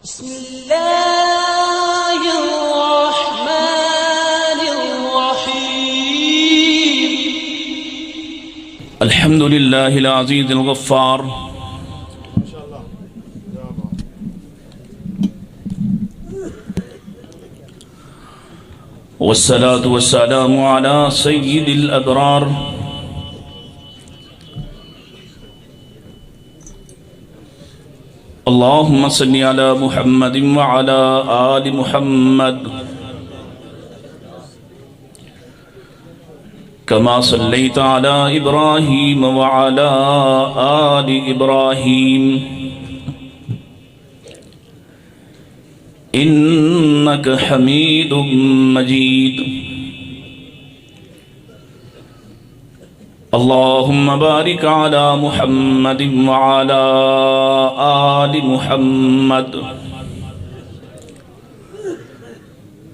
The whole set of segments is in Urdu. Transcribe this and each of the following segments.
بسم الله الرحمن الرحيم الحمد لله العزيز الغفار والصلاة والسلام على سيد الأبرار اللهم صل على محمد وعلى آل محمد كما صليت على إبراهيم وعلى آل إبراهيم إنك حميد مجيد اللهم بارك على محمد وعلى آل محمد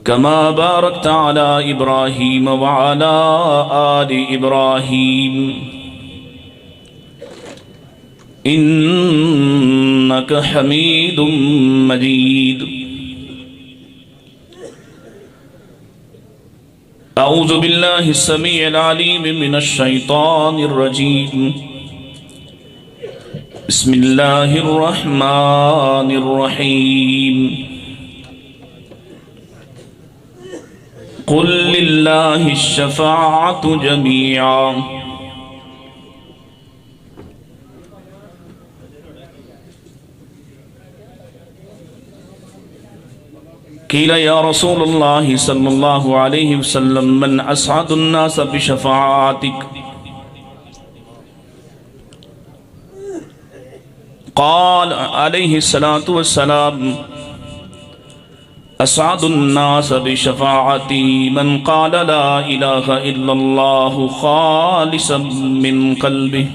كما باركت على إبراهيم وعلى آل إبراهيم إنك حميد مجيد أعوذ بالله السميع العليم من الشيطان الرجيم بسم الله الرحمن الرحيم قل لله الشفاعة جميعا قيل يا رسول الله صلى الله عليه وسلم من أسعد الناس بشفاعتك قال عليه الصلاة والسلام أسعد الناس بشفاعتي من قال لا إله إلا الله خالصا من قلبه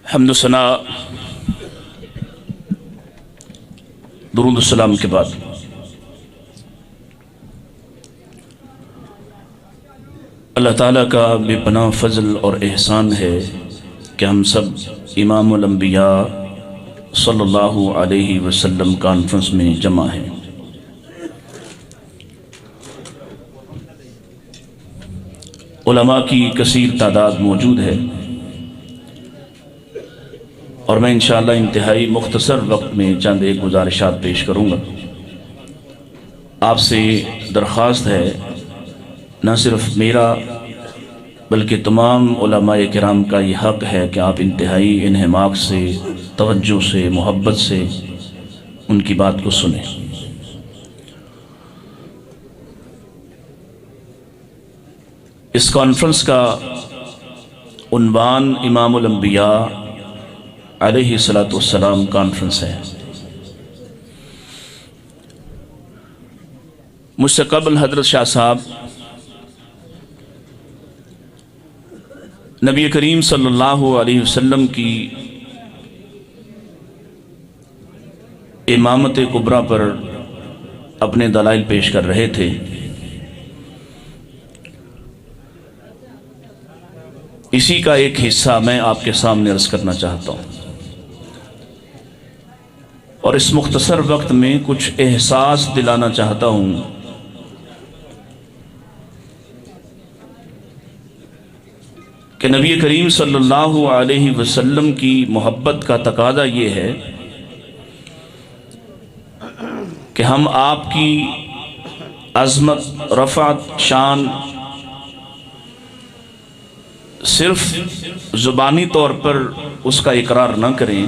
حمد و ثنا درود السلام کے بعد اللہ تعالیٰ کا بے پناہ فضل اور احسان ہے کہ ہم سب امام الانبیاء صلی اللہ علیہ وسلم کانفرنس میں جمع ہیں۔ علماء کی کثیر تعداد موجود ہے اور میں انشاءاللہ انتہائی مختصر وقت میں چند ایک گزارشات پیش کروں گا۔ آپ سے درخواست ہے، نہ صرف میرا بلکہ تمام علماء کرام کا یہ حق ہے کہ آپ انتہائی انہماک سے، توجہ سے، محبت سے ان کی بات کو سنیں۔ اس کانفرنس کا عنوان امام الانبیاء علیہ السلام کانفرنس ہے۔ مجھ سے قبل حضرت شاہ صاحب نبی کریم صلی اللہ علیہ وسلم کی امامت کبریٰ پر اپنے دلائل پیش کر رہے تھے۔ اسی کا ایک حصہ میں آپ کے سامنے عرض کرنا چاہتا ہوں، اور اس مختصر وقت میں کچھ احساس دلانا چاہتا ہوں کہ نبی کریم صلی اللہ علیہ وسلم کی محبت کا تقاضا یہ ہے کہ ہم آپ کی عظمت، رفعت، شان صرف زبانی طور پر اس کا اقرار نہ کریں،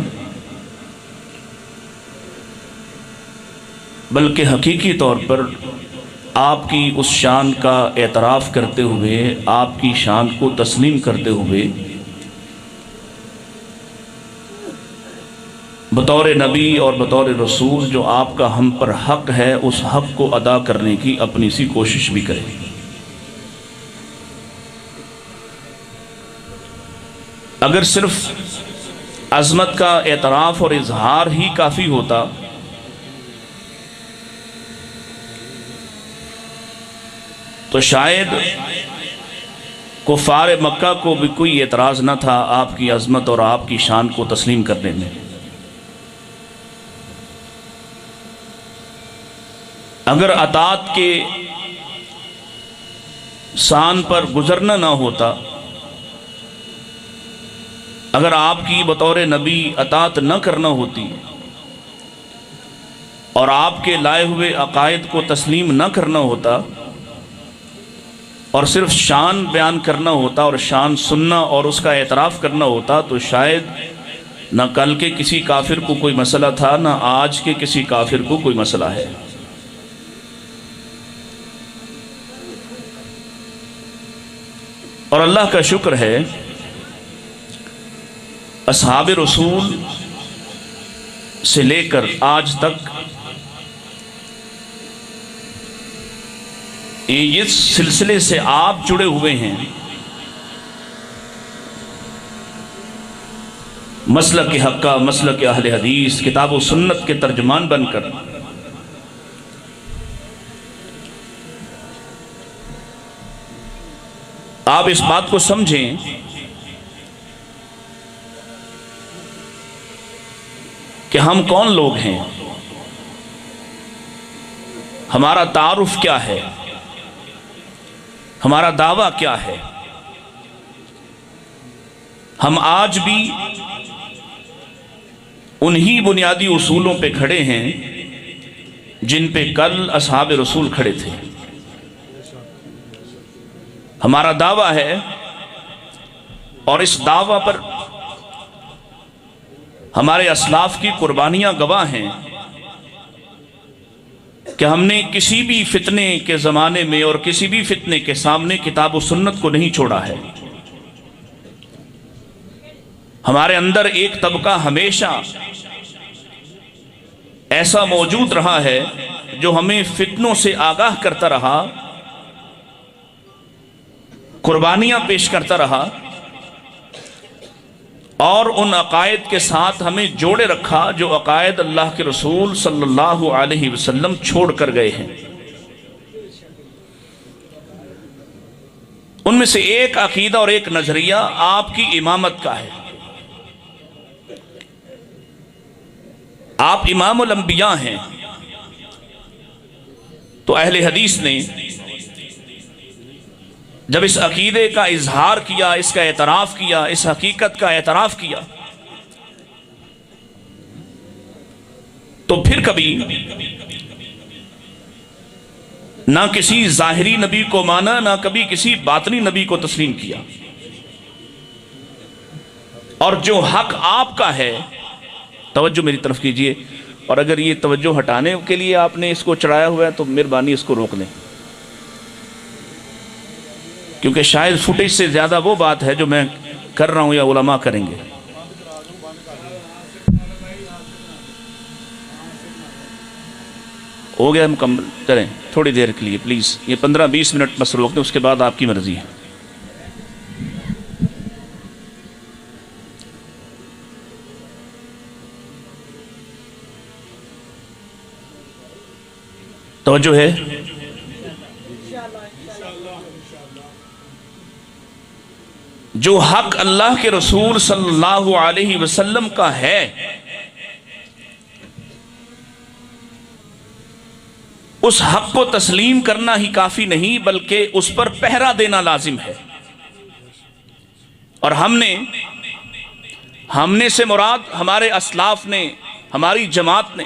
بلکہ حقیقی طور پر آپ کی اس شان کا اعتراف کرتے ہوئے، آپ کی شان کو تسلیم کرتے ہوئے بطور نبی اور بطور رسول جو آپ کا ہم پر حق ہے، اس حق کو ادا کرنے کی اپنی سی کوشش بھی کریں۔ اگر صرف عظمت کا اعتراف اور اظہار ہی کافی ہوتا تو شاید کفار مکہ کو بھی کوئی اعتراض نہ تھا آپ کی عظمت اور آپ کی شان کو تسلیم کرنے میں۔ اگر اطاعت کے سان پر گزرنا نہ ہوتا، اگر آپ کی بطور نبی اطاعت نہ کرنا ہوتی اور آپ کے لائے ہوئے عقائد کو تسلیم نہ کرنا ہوتا اور صرف شان بیان کرنا ہوتا اور شان سننا اور اس کا اعتراف کرنا ہوتا، تو شاید نہ کل کے کسی کافر کو کوئی مسئلہ تھا، نہ آج کے کسی کافر کو کوئی مسئلہ ہے۔ اور اللہ کا شکر ہے، اصحاب رسول سے لے کر آج تک اس سلسلے سے آپ جڑے ہوئے ہیں، مسلک حقہ، مسلک اہل حدیث، کتاب و سنت کے ترجمان بن کر۔ آپ اس بات کو سمجھیں کہ ہم کون لوگ ہیں، ہمارا تعارف کیا ہے، ہمارا دعویٰ کیا ہے۔ ہم آج بھی انہی بنیادی اصولوں پہ کھڑے ہیں جن پہ کل اصحاب رسول کھڑے تھے۔ ہمارا دعویٰ ہے اور اس دعویٰ پر ہمارے اسلاف کی قربانیاں گواہ ہیں کہ ہم نے کسی بھی فتنے کے زمانے میں اور کسی بھی فتنے کے سامنے کتاب و سنت کو نہیں چھوڑا ہے۔ ہمارے اندر ایک طبقہ ہمیشہ ایسا موجود رہا ہے جو ہمیں فتنوں سے آگاہ کرتا رہا، قربانیاں پیش کرتا رہا اور ان عقائد کے ساتھ ہمیں جوڑے رکھا جو عقائد اللہ کے رسول صلی اللہ علیہ وسلم چھوڑ کر گئے ہیں۔ ان میں سے ایک عقیدہ اور ایک نظریہ آپ کی امامت کا ہے۔ آپ امام الانبیاء ہیں، تو اہل حدیث نے جب اس عقیدے کا اظہار کیا، اس کا اعتراف کیا، اس حقیقت کا اعتراف کیا، تو پھر کبھی نہ کسی ظاہری نبی کو مانا، نہ کبھی کسی باطنی نبی کو تسلیم کیا۔ اور جو حق آپ کا ہے، توجہ میری طرف کیجئے، اور اگر یہ توجہ ہٹانے کے لیے آپ نے اس کو چڑھایا ہوا ہے تو مہربانی اس کو روک لیں، کیونکہ شاید فوٹیج سے زیادہ وہ بات ہے جو میں کر رہا ہوں یا علماء کریں گے۔ ہو گیا مکمل، چلیں تھوڑی دیر کے لیے پلیز، یہ 15-20 منٹ بس روک دیں، اس کے بعد آپ کی مرضی ہے۔ توجہ ہے؟ جو حق اللہ کے رسول صلی اللہ علیہ وسلم کا ہے، اس حق کو تسلیم کرنا ہی کافی نہیں بلکہ اس پر پہرا دینا لازم ہے۔ اور ہم نے سے مراد ہمارے اسلاف نے، ہماری جماعت نے،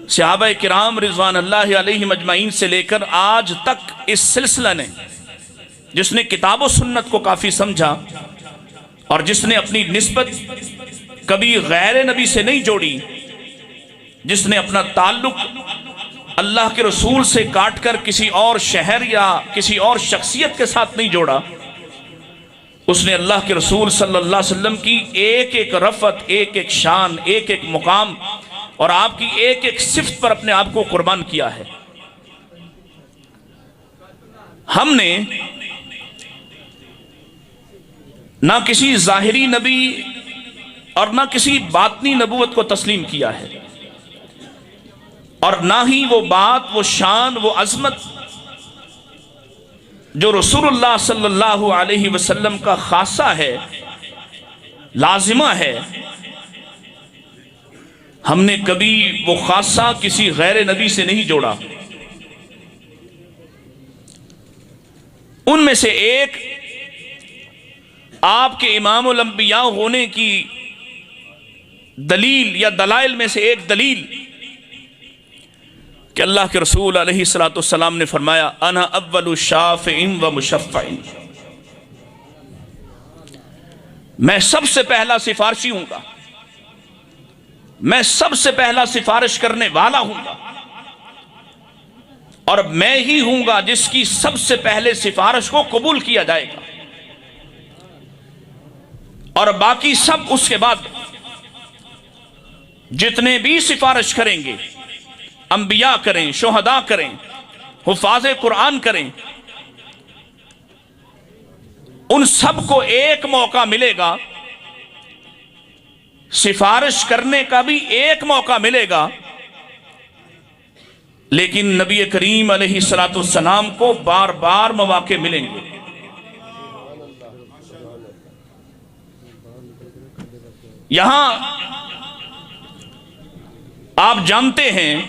صحابہ کرام رضوان اللہ علیہم اجمعین سے لے کر آج تک اس سلسلہ نے، جس نے کتاب و سنت کو کافی سمجھا اور جس نے اپنی نسبت کبھی غیر نبی سے نہیں جوڑی، جس نے اپنا تعلق اللہ کے رسول سے کاٹ کر کسی اور شہر یا کسی اور شخصیت کے ساتھ نہیں جوڑا، اس نے اللہ کے رسول صلی اللہ علیہ وسلم کی ایک ایک رفعت، ایک ایک شان، ایک ایک مقام اور آپ کی ایک ایک صفت پر اپنے آپ کو قربان کیا ہے۔ ہم نے نہ کسی ظاہری نبی اور نہ کسی باطنی نبوت کو تسلیم کیا ہے، اور نہ ہی وہ بات، وہ شان، وہ عظمت جو رسول اللہ صلی اللہ علیہ وسلم کا خاصہ ہے، لازمہ ہے، ہم نے کبھی وہ خاصہ کسی غیر نبی سے نہیں جوڑا۔ ان میں سے ایک آپ کے امام الانبیاء ہونے کی دلیل یا دلائل میں سے ایک دلیل کہ اللہ کے رسول علیہ الصلوۃ والسلام نے فرمایا انا اول شافع و مشفع، میں سب سے پہلا سفارشی ہوں گا، میں سب سے پہلا سفارش کرنے والا ہوں گا، اور میں ہی ہوں گا جس کی سب سے پہلے سفارش کو قبول کیا جائے گا، اور باقی سب اس کے بعد جتنے بھی سفارش کریں گے، انبیاء کریں، شہداء کریں، حفاظ قرآن کریں، ان سب کو ایک موقع ملے گا، سفارش کرنے کا بھی ایک موقع ملے گا، لیکن نبی کریم علیہ الصلوۃ والسلام کو بار بار مواقع ملیں گے۔ یہاں آپ جانتے ہیں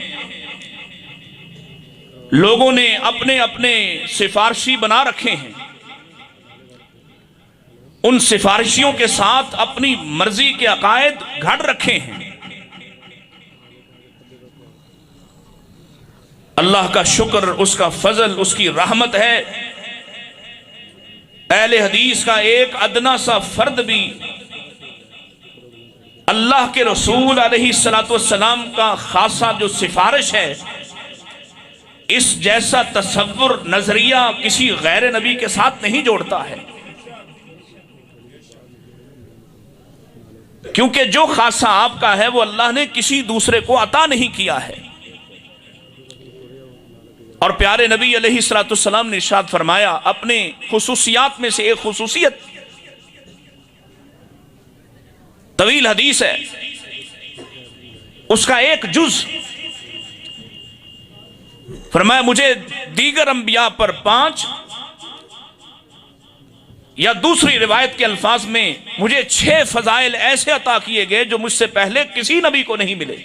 لوگوں نے اپنے اپنے سفارشی بنا رکھے ہیں، ان سفارشیوں کے ساتھ اپنی مرضی کے عقائد گھڑ رکھے ہیں۔ اللہ کا شکر، اس کا فضل، اس کی رحمت ہے، اہل حدیث کا ایک ادنا سا فرد بھی اللہ کے رسول علیہ الصلوۃ والسلام کا خاصہ جو سفارش ہے، اس جیسا تصور نظریہ کسی غیر نبی کے ساتھ نہیں جوڑتا ہے، کیونکہ جو خاصہ آپ کا ہے وہ اللہ نے کسی دوسرے کو عطا نہیں کیا ہے۔ اور پیارے نبی علیہ الصلوۃ والسلام نے ارشاد فرمایا، اپنے خصوصیات میں سے ایک خصوصیت، طویل حدیث ہے، اس کا ایک جز فرمایا مجھے دیگر انبیاء پر 5 یا دوسری روایت کے الفاظ میں مجھے 6 فضائل ایسے عطا کیے گئے جو مجھ سے پہلے کسی نبی کو نہیں ملے،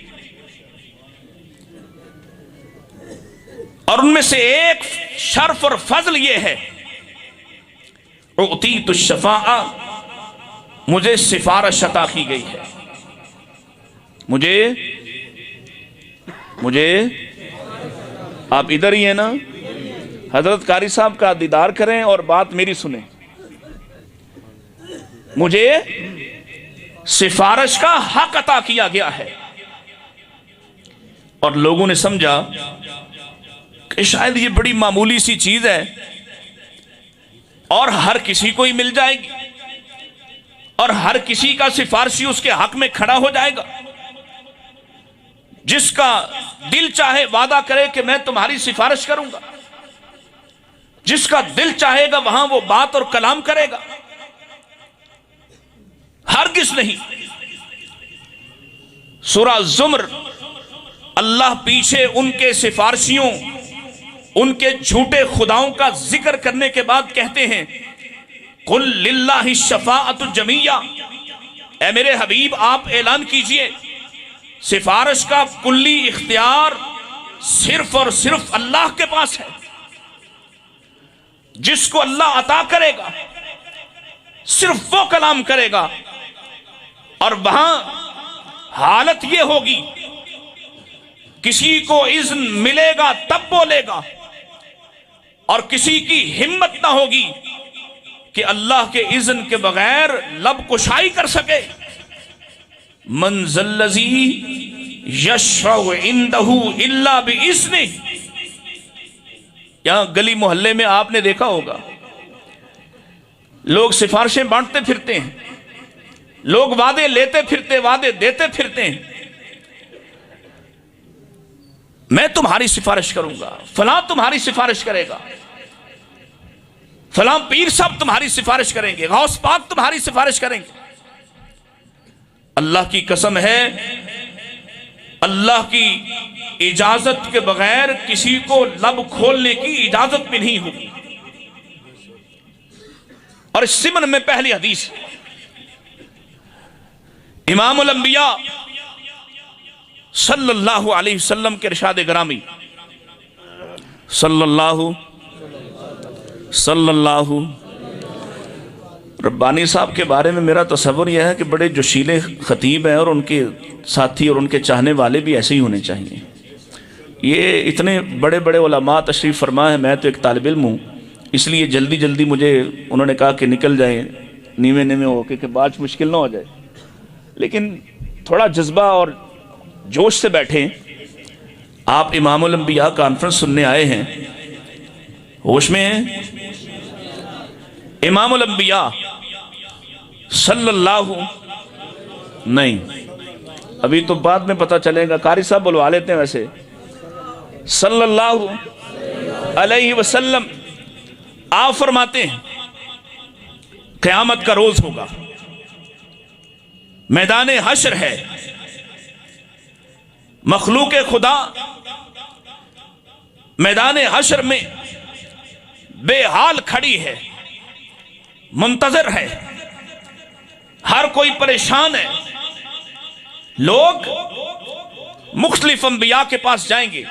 اور ان میں سے ایک شرف اور فضل یہ ہے، اعطیت الشفاعہ، مجھے سفارش عطا کی گئی ہے، مجھے آپ ادھر ہی ہیں نا، حضرت قاری صاحب کا دیدار کریں اور بات میری سنیں، مجھے سفارش کا حق عطا کیا گیا ہے۔ اور لوگوں نے سمجھا کہ شاید یہ بڑی معمولی سی چیز ہے اور ہر کسی کو ہی مل جائے گی، اور ہر کسی کا سفارشی اس کے حق میں کھڑا ہو جائے گا، جس کا دل چاہے وعدہ کرے کہ میں تمہاری سفارش کروں گا، جس کا دل چاہے گا وہاں وہ بات اور کلام کرے گا، ہرگز نہیں۔ سورہ زمر، اللہ پیچھے ان کے سفارشیوں، ان کے جھوٹے خداؤں کا ذکر کرنے کے بعد کہتے ہیں قُلْ لِلَّهِ الشَّفَاعَةُ جَمِيعًا، اے میرے حبیب آپ اعلان کیجئے سفارش کا کلی اختیار صرف اور صرف اللہ کے پاس ہے، جس کو اللہ عطا کرے گا صرف وہ کلام کرے گا، اور وہاں حالت یہ ہوگی کسی کو اذن ملے گا تب بولے گا، اور کسی کی ہمت نہ ہوگی کہ اللہ کے اذن کے بغیر لب کشائی کر سکے۔ من ذا الذی یشفع عندہ الا باذنہ، یہاں گلی محلے میں آپ نے دیکھا ہوگا لوگ سفارشیں بانٹتے پھرتے ہیں، لوگ وعدے لیتے پھرتے، وعدے دیتے پھرتے ہیں، میں تمہاری سفارش کروں گا، فلاں تمہاری سفارش کرے گا، فلاں پیر صاحب تمہاری سفارش کریں گے، غوث پاک تمہاری سفارش کریں گے۔ اللہ کی قسم ہے، اللہ کی اجازت کے بغیر کسی کو لب کھولنے کی اجازت بھی نہیں ہوگی۔ اور اس سمن میں پہلی حدیث امام الانبیاء صلی اللہ علیہ وسلم کے ارشاد گرامی صلی اللہ ربانی صاحب کے بارے میں میرا تصور یہ ہے کہ بڑے جوشیلے خطیب ہیں اور ان کے ساتھی اور ان کے چاہنے والے بھی ایسے ہی ہونے چاہیے. یہ اتنے بڑے بڑے علماء تشریف فرما ہے، میں تو ایک طالب علم ہوں، اس لیے جلدی جلدی مجھے انہوں نے کہا کہ نکل جائیں نیوے نیوے ہو کے کہ بات مشکل نہ ہو جائے، لیکن تھوڑا جذبہ اور جوش سے بیٹھیں. آپ امام الانبیاء کانفرنس سننے آئے ہیں، ہوش میں ہیں؟ امام الانبیاء صلی اللہ نہیں، ابھی تو بعد میں پتہ چلے گا، قاری صاحب بلوا لیتے ہیں ویسے. صلی اللہ علیہ وسلم آپ فرماتے ہیں قیامت کا روز ہوگا، میدان حشر ہے، مخلوق خدا میدان حشر میں بے حال کھڑی ہے، منتظر ہے، ہر کوئی پریشان ہے. لوگ مختلف انبیاء کے پاس جائیں گے.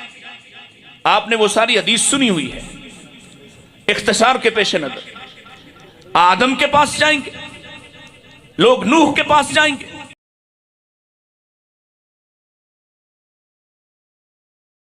آپ نے وہ ساری حدیث سنی ہوئی ہے، اختصار کے پیش نظر آدم کے پاس جائیں گے، لوگ نوح کے پاس جائیں گے،